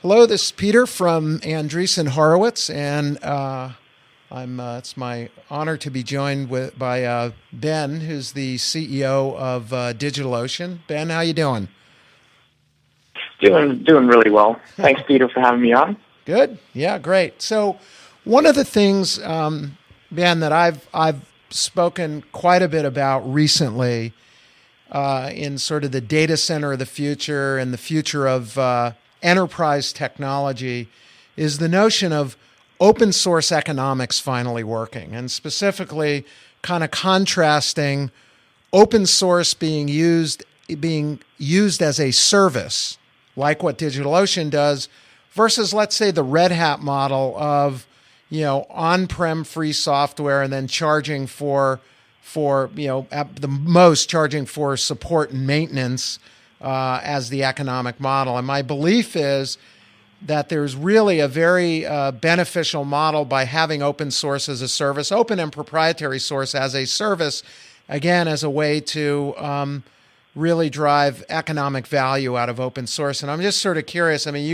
Hello, this is Peter from Andreessen Horowitz, and it's my honor to be joined by Ben, who's the CEO of DigitalOcean. Ben, how you doing? Doing really well. Thanks, Peter, for having me on. Good. Yeah, great. So, one of the things, Ben, that I've spoken quite a bit about recently in sort of the data center of the future and the future of enterprise technology is the notion of open source economics finally working, and specifically kind of contrasting open source being used as a service, like what DigitalOcean does, versus, let's say, the Red Hat model of on-prem free software and then charging for at the most charging for support and maintenance as the economic model. And my belief is that there's really a very beneficial model by having open source as a service, open and proprietary source as a service, again, as a way to really drive economic value out of open source. And I'm just sort of curious. I mean,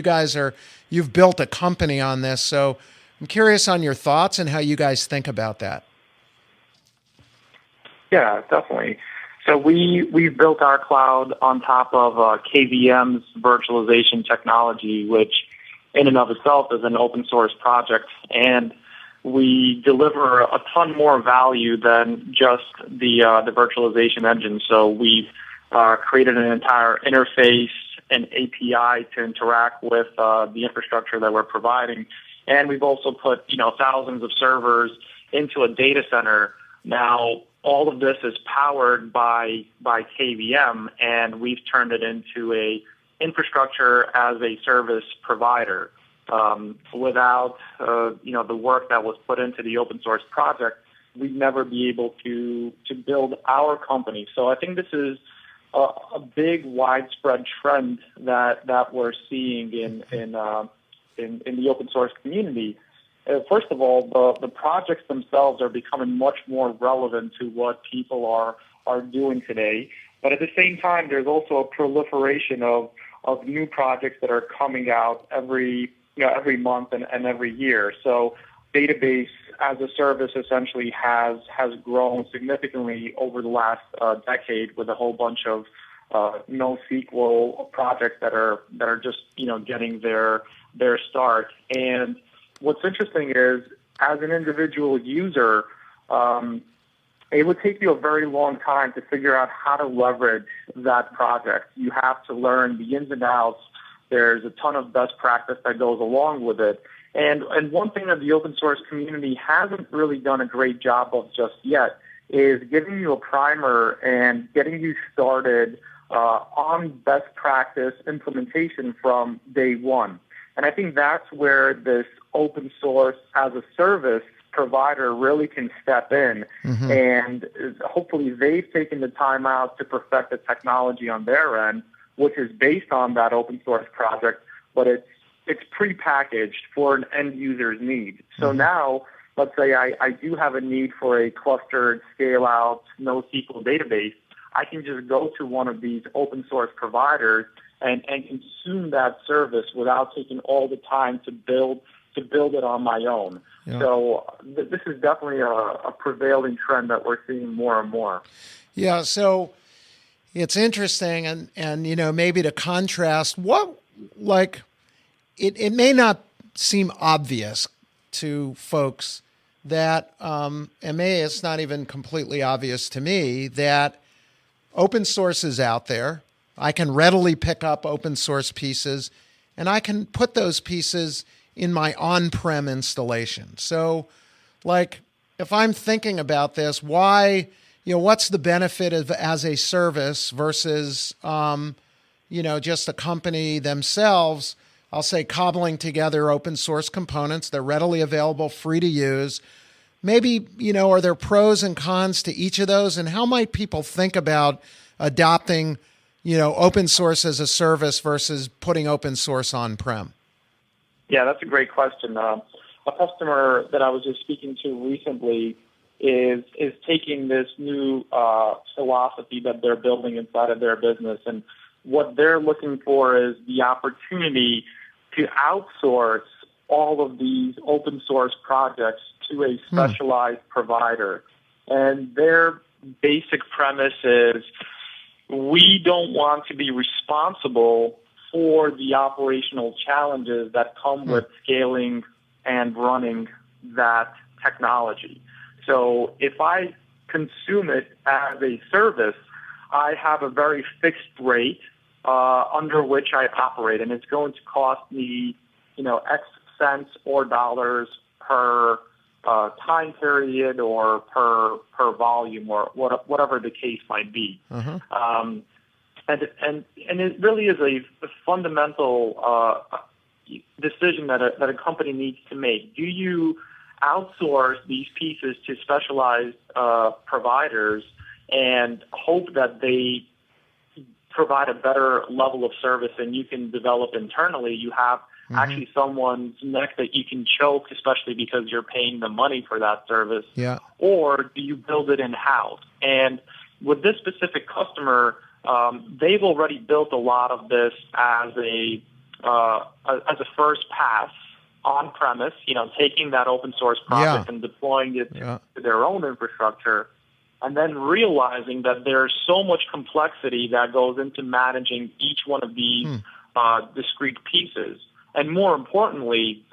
you've built a company on this, so I'm curious on your thoughts and how you guys think about that. Yeah, definitely. So we've built our cloud on top of KVM's virtualization technology, which in and of itself is an open source project. And we deliver a ton more value than just the virtualization engine. So we've created an entire interface and API to interact with the infrastructure that we're providing. And we've also put, thousands of servers into a data center. Now, all of this is powered by KVM, and we've turned it into a infrastructure as a service provider. Without the work that was put into the open source project, we'd never be able to build our company. So I think this is a big widespread trend that we're seeing in the open source community. First of all, the projects themselves are becoming much more relevant to what people are doing today. But at the same time, there's also a proliferation of new projects that are coming out every month and every year. So database as a service essentially has grown significantly over the last decade, with a whole bunch of NoSQL projects that are just getting their start. And what's interesting is, as an individual user, it would take you a very long time to figure out how to leverage that project. You have to learn the ins and outs. There's a ton of best practice that goes along with it. And one thing that the open source community hasn't really done a great job of just yet is giving you a primer and getting you started on best practice implementation from day one. And I think that's where this open source as a service provider really can step in. Mm-hmm. And hopefully they've taken the time out to perfect the technology on their end, which is based on that open source project, but it's prepackaged for an end user's need. So now, let's say I do have a need for a clustered, scale-out, NoSQL database. I can just go to one of these open source providers and consume that service without taking all the time to build it on my own. Yeah. So this is definitely a prevailing trend that we're seeing more and more. Yeah, so it's interesting, and maybe to contrast, it may not seem obvious to folks that, it's not even completely obvious to me, that open source is out there. I can readily pick up open source pieces, and I can put those pieces in my on-prem installation. So, if I'm thinking about this, why, what's the benefit of as a service versus, just a company themselves, I'll say, cobbling together open source components. They're readily available, free to use. Maybe, are there pros and cons to each of those? And how might people think about adopting, open source as a service versus putting open source on-prem? Yeah, that's a great question. A customer that I was just speaking to recently is taking this new philosophy that they're building inside of their business, and what they're looking for is the opportunity to outsource all of these open source projects to a specialized provider. And their basic premise is we don't want to be responsible for the operational challenges that come with scaling and running that technology. So if I consume it as a service, I have a very fixed rate under which I operate, and it's going to cost me, X cents or dollars per time period or per volume or whatever the case might be. And it really is a fundamental decision that a company needs to make. Do you outsource these pieces to specialized providers and hope that they provide a better level of service than you can develop internally? You have actually someone's neck that you can choke, especially because you're paying the money for that service. Yeah. Or do you build it in-house? And with this specific customer, they've already built a lot of this as a first pass on premise, taking that open source project and deploying it to their own infrastructure, and then realizing that there's so much complexity that goes into managing each one of these discrete pieces. And more importantly,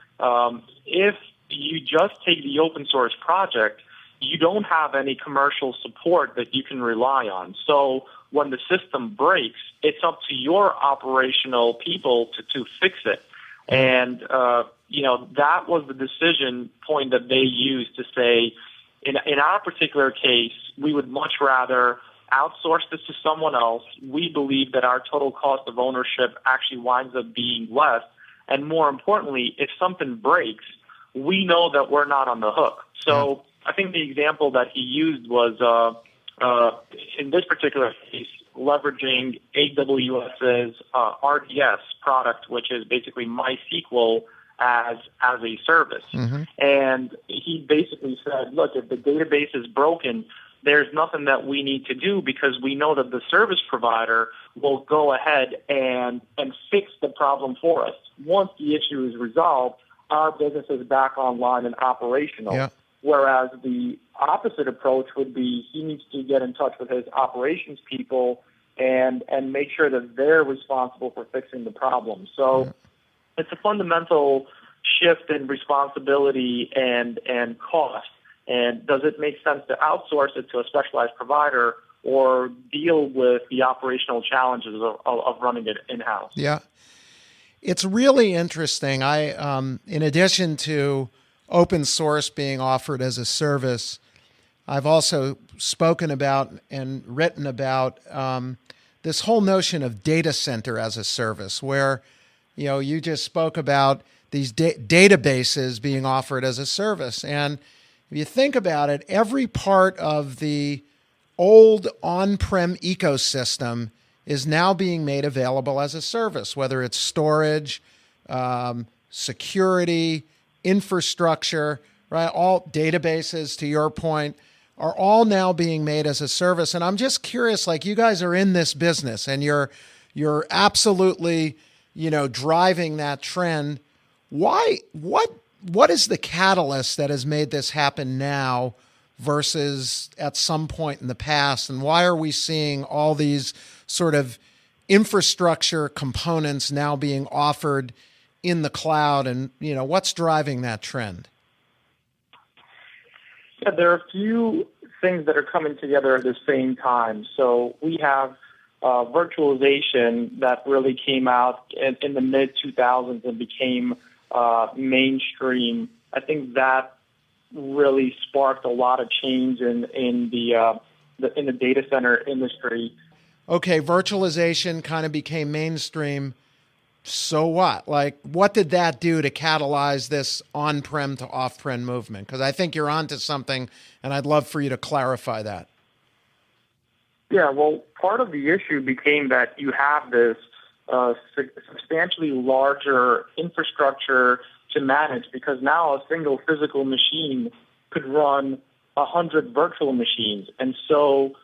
if you just take the open source project, you don't have any commercial support that you can rely on. So when the system breaks, it's up to your operational people to fix it. And, that was the decision point that they used to say, in our particular case, we would much rather outsource this to someone else. We believe that our total cost of ownership actually winds up being less. And more importantly, if something breaks, we know that we're not on the hook. So I think the example that he used was, in this particular case, leveraging AWS's RDS product, which is basically MySQL as a service. And he basically said, look, if the database is broken, there's nothing that we need to do because we know that the service provider will go ahead and fix the problem for us. Once the issue is resolved, our business is back online and operational. Yeah. Whereas the opposite approach would be he needs to get in touch with his operations people and make sure that they're responsible for fixing the problem. So it's a fundamental shift in responsibility and cost. And does it make sense to outsource it to a specialized provider or deal with the operational challenges of running it in-house? Yeah. It's really interesting. In addition to open source being offered as a service, I've also spoken about and written about this whole notion of data center as a service, where you just spoke about these databases being offered as a service. And if you think about it, every part of the old on-prem ecosystem is now being made available as a service, whether it's storage, security, infrastructure, right? All databases, to your point, are all now being made as a service. And I'm just curious, like, you guys are in this business and you're absolutely, driving that trend. Why? What is the catalyst that has made this happen now versus at some point in the past? And why are we seeing all these sort of infrastructure components now being offered in the cloud? And, what's driving that trend? Yeah, there are a few things that are coming together at the same time. So we have virtualization that really came out in the mid-2000s and became mainstream. I think that really sparked a lot of change in the data center industry. Okay, virtualization kind of became mainstream. So what? Like, what did that do to catalyze this on-prem to off-prem movement? Because I think you're onto something, and I'd love for you to clarify that. Yeah, well, part of the issue became that you have this substantially larger infrastructure to manage, because now a single physical machine could run 100 virtual machines. And so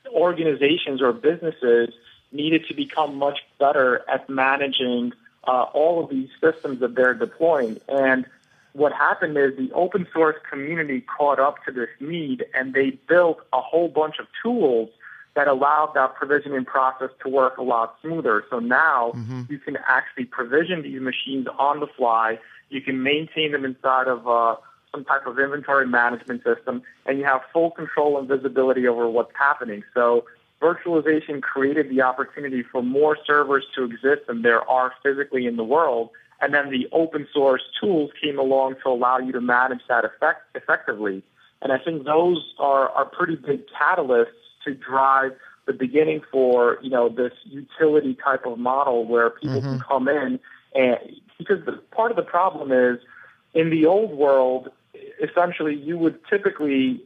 organizations or businesses needed to become much better at managing all of these systems that they're deploying. And what happened is the open source community caught up to this need, and they built a whole bunch of tools that allowed that provisioning process to work a lot smoother. So now you can actually provision these machines on the fly. You can maintain them inside of some type of inventory management system, and you have full control and visibility over what's happening. So virtualization created the opportunity for more servers to exist than there are physically in the world. And then the open source tools came along to allow you to manage that effectively. And I think those are pretty big catalysts to drive the beginning for, this utility type of model where people can come in. And because part of the problem is in the old world, essentially you would typically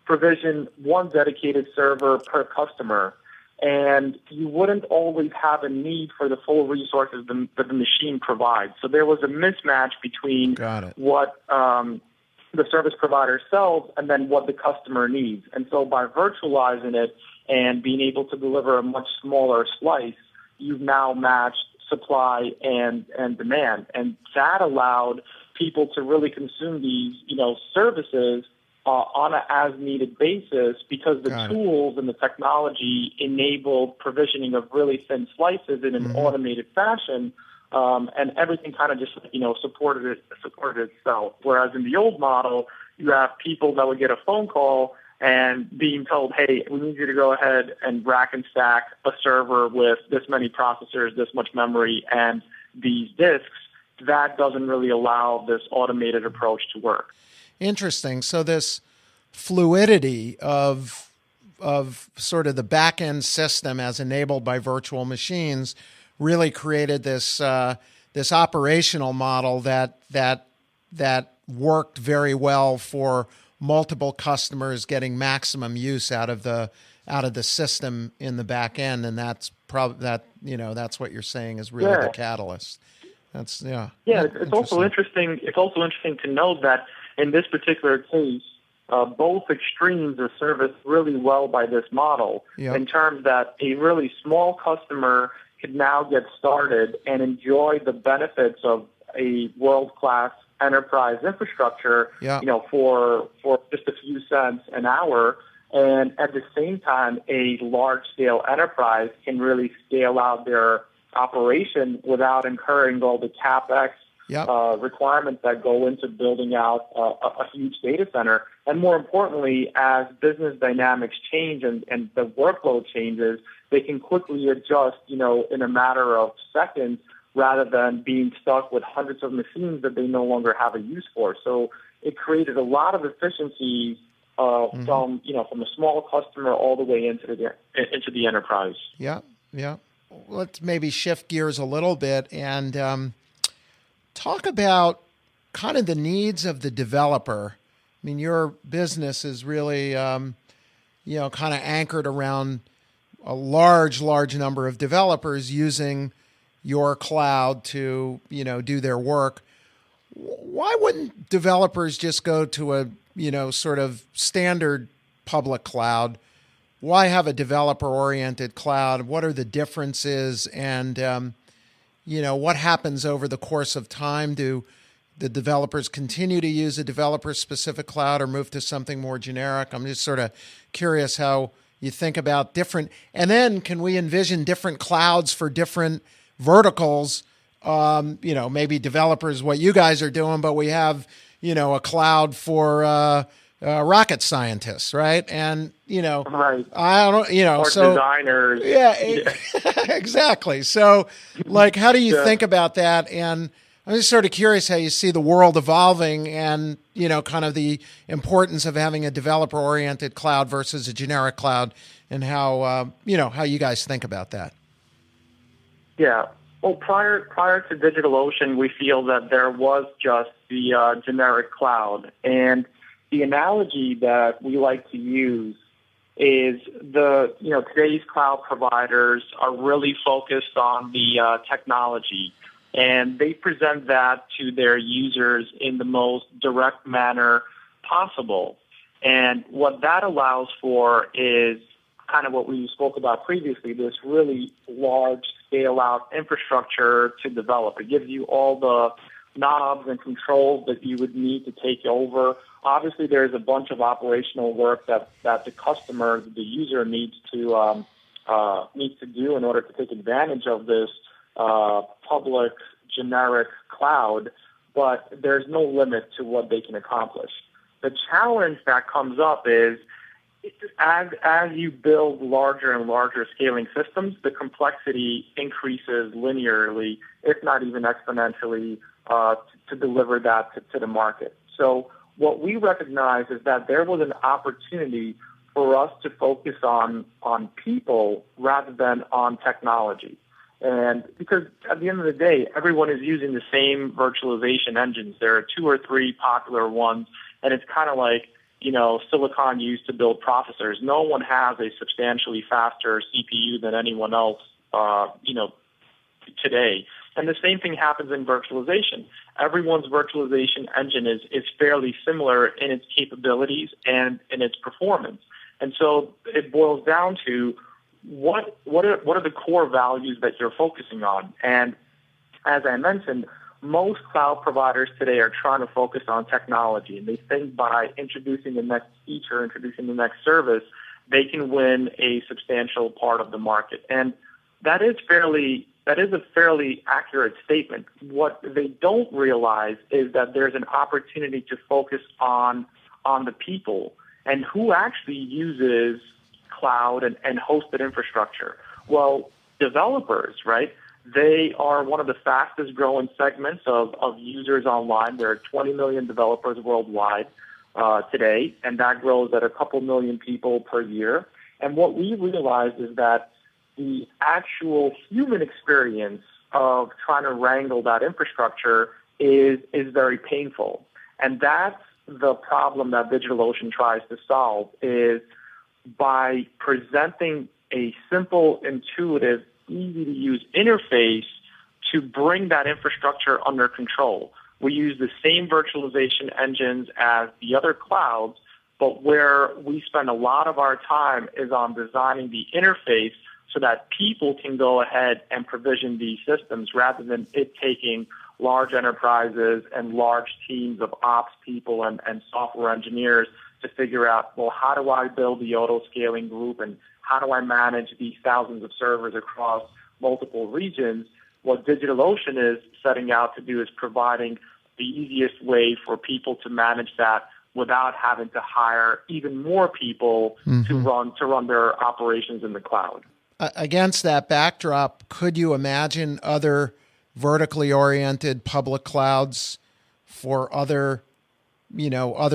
provision one dedicated server per customer, and you wouldn't always have a need for the full resources that the machine provides. So there was a mismatch between what the service provider sells and then what the customer needs. And so by virtualizing it and being able to deliver a much smaller slice, you've now matched supply and demand. And that allowed people to really consume these, services on an as-needed basis because the tools and the technology enabled provisioning of really thin slices in an automated fashion, and everything kind of just, supported itself. Whereas in the old model, you have people that would get a phone call and being told, hey, we need you to go ahead and rack and stack a server with this many processors, this much memory, and these disks. That doesn't really allow this automated approach to work. Interesting. So this fluidity of sort of the back-end system as enabled by virtual machines really created this this operational model that worked very well for multiple customers getting maximum use out of the system in the back end, and that's that's what you're saying is really the catalyst. That's It's also interesting. It's also interesting to note that in this particular case, both extremes are serviced really well by this model. In terms that a really small customer could now get started and enjoy the benefits of a world-class enterprise infrastructure, for just a few cents an hour. And at the same time, a large-scale enterprise can really scale out their operation without incurring all the CapEx requirements that go into building out a huge data center. And more importantly, as business dynamics change and the workload changes, they can quickly adjust, in a matter of seconds rather than being stuck with hundreds of machines that they no longer have a use for. So it created a lot of efficiencies from a small customer all the way into the enterprise. Let's maybe shift gears a little bit and talk about kind of the needs of the developer. I mean, your business is really, kind of anchored around a large number of developers using your cloud to, do their work. Why wouldn't developers just go to a, sort of standard public cloud? Why have a developer-oriented cloud? What are the differences? And, what happens over the course of time? Do the developers continue to use a developer-specific cloud or move to something more generic? I'm just sort of curious how you think about different. And then can we envision different clouds for different verticals? Maybe developers, what you guys are doing, but we have, a cloud for rocket scientists, right? And, right. I don't, or so designers. Exactly. So how do you think about that? And I'm just sort of curious how you see the world evolving and, kind of the importance of having a developer oriented cloud versus a generic cloud and how, how you guys think about that. Yeah. Well, prior to DigitalOcean, we feel that there was just the generic cloud. And the analogy that we like to use is today's cloud providers are really focused on the technology, and they present that to their users in the most direct manner possible. And what that allows for is kind of what we spoke about previously, this really large scale-out infrastructure to develop. It gives you all the knobs and controls that you would need to take over. Obviously, there's a bunch of operational work that the customer, the user, needs to do in order to take advantage of this public generic cloud, but there's no limit to what they can accomplish. The challenge that comes up is as you build larger and larger scaling systems, the complexity increases linearly, if not even exponentially, to deliver that to the market. So what we recognize is that there was an opportunity for us to focus on people rather than on technology. And because at the end of the day, everyone is using the same virtualization engines. There are 2 or 3 popular ones, and it's kind of like, silicon used to build processors. No one has a substantially faster CPU than anyone else, today. And the same thing happens in virtualization. Everyone's virtualization engine is fairly similar in its capabilities and in its performance. And so it boils down to what are the core values that you're focusing on? And as I mentioned, most cloud providers today are trying to focus on technology, and they think by introducing the next feature, introducing the next service, they can win a substantial part of the market. And that is a fairly accurate statement. What they don't realize is that there's an opportunity to focus on the people and who actually uses cloud and hosted infrastructure. Well, developers, right? They are one of the fastest growing segments of users online. There are 20 million developers worldwide today, and that grows at a couple million people per year. And what we realized is that the actual human experience of trying to wrangle that infrastructure is very painful. And that's the problem that DigitalOcean tries to solve, is by presenting a simple, intuitive, easy-to-use interface to bring that infrastructure under control. We use the same virtualization engines as the other clouds, but where we spend a lot of our time is on designing the interface so that people can go ahead and provision these systems rather than it taking large enterprises and large teams of ops people and software engineers to figure out, well, how do I build the auto-scaling group and how do I manage these thousands of servers across multiple regions? What DigitalOcean is setting out to do is providing the easiest way for people to manage that without having to hire even more people to run their operations in the cloud. Against that backdrop, could you imagine other vertically oriented public clouds for other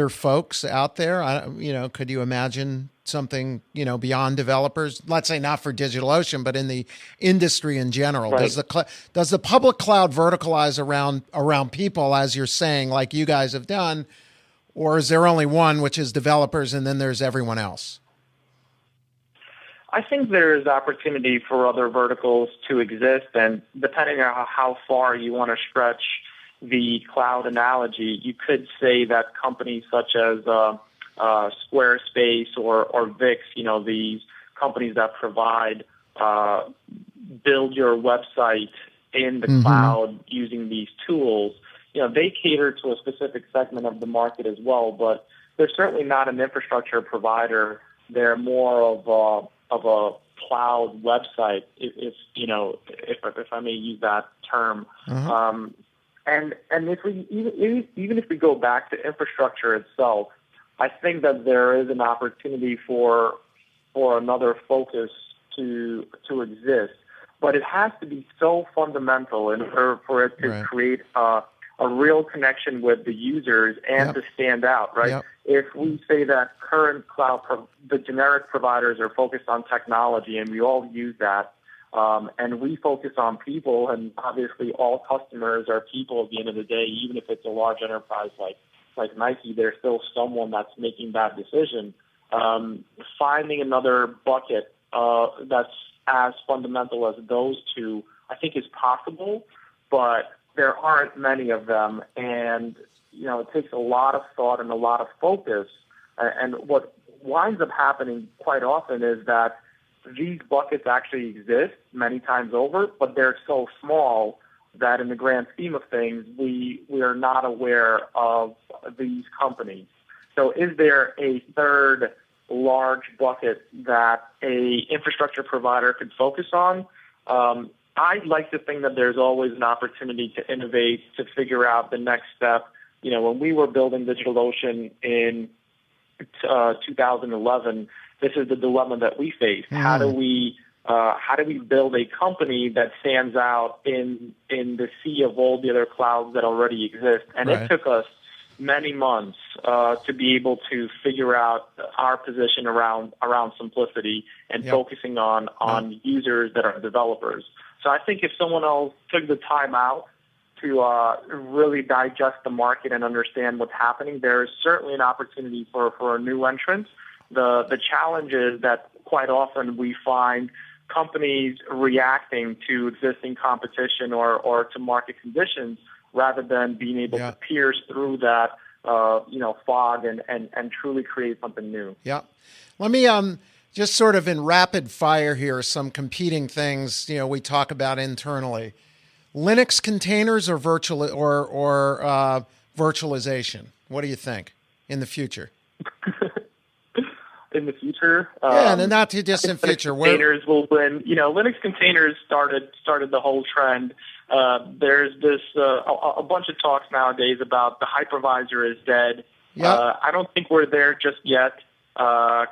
folks out there? Could you imagine something, beyond developers? Let's say not for DigitalOcean, but in the industry in general. Right. Does the public cloud verticalize around people, as you're saying, like you guys have done, or is there only one, which is developers, and then there's everyone else? I think there is opportunity for other verticals to exist, and depending on how far you want to stretch the cloud analogy, you could say that companies such as Squarespace or Wix, these companies that provide build your website in the cloud using these tools, they cater to a specific segment of the market as well, but they're certainly not an infrastructure provider. They're more of a cloud website, if I may use that term. And if we go back to infrastructure itself, I think that there is an opportunity for another focus to exist, but it has to be so fundamental in order for it to create a real connection with the users and to stand out, right? Yep. If we say that current the generic providers are focused on technology and we all use that, and we focus on people, and obviously all customers are people at the end of the day, even if it's a large enterprise like Nike, there's still someone that's making that decision. Finding another bucket that's as fundamental as those two, I think is possible, but there aren't many of them, and it takes a lot of thought and a lot of focus. And what winds up happening quite often is that these buckets actually exist many times over, but they're so small that in the grand scheme of things, we are not aware of these companies. So is there a third large bucket that a infrastructure provider could focus on? I'd like to think that there's always an opportunity to innovate, to figure out the next step. You know, when we were building DigitalOcean in 2011, this is the dilemma that we faced. How do we build a company that stands out in the sea of all the other clouds that already exist? And It took us many months to be able to figure out our position around simplicity and focusing on users that are developers. So I think if someone else took the time out to really digest the market and understand what's happening, there is certainly an opportunity for a new entrant. The challenge is that quite often we find companies reacting to existing competition or to market conditions rather than being able to pierce through that fog and truly create something new. Yeah. Let me just sort of in rapid fire here, some competing things, we talk about internally. Linux containers or virtualization? What do you think in the future? In the future? In the not too distant future. Containers will win. Linux containers started the whole trend. There's this a bunch of talks nowadays about the hypervisor is dead. Yep. I don't think we're there just yet.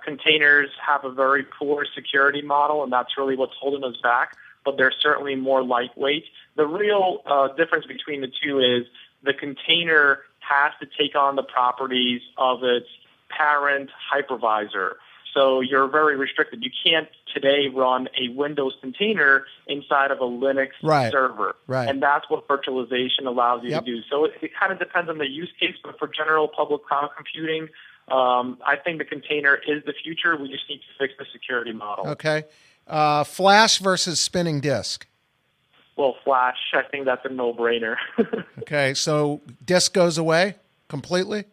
Containers have a very poor security model, and that's really what's holding us back, but they're certainly more lightweight. The real difference between the two is the container has to take on the properties of its parent hypervisor. So you're very restricted. You can't today run a Windows container inside of a Linux server. Right. And that's what virtualization allows you to do. So it kind of depends on the use case, but for general public cloud computing, I think the container is the future. We just need to fix the security model. Okay. Flash versus spinning disk? Well, Flash, I think that's a no-brainer. Okay, so disk goes away completely?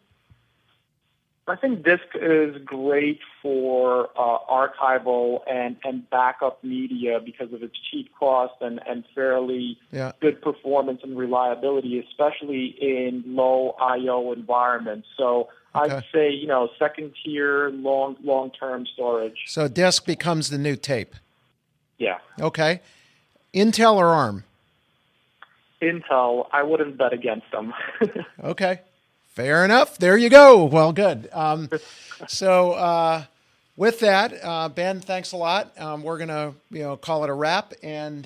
I think disk is great for archival and backup media because of its cheap cost and fairly good performance and reliability, especially in low I/O environments. So I'd say, second tier, long-term storage. So disk becomes the new tape. Yeah. Okay. Intel or ARM? Intel, I wouldn't bet against them. Okay. Fair enough. There you go. Well, good. So with that, Ben, thanks a lot. We're going to, call it a wrap, and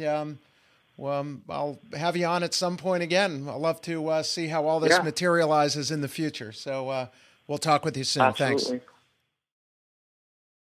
I'll have you on at some point again. I'd love to see how all this materializes in the future. So we'll talk with you soon. Absolutely. Thanks.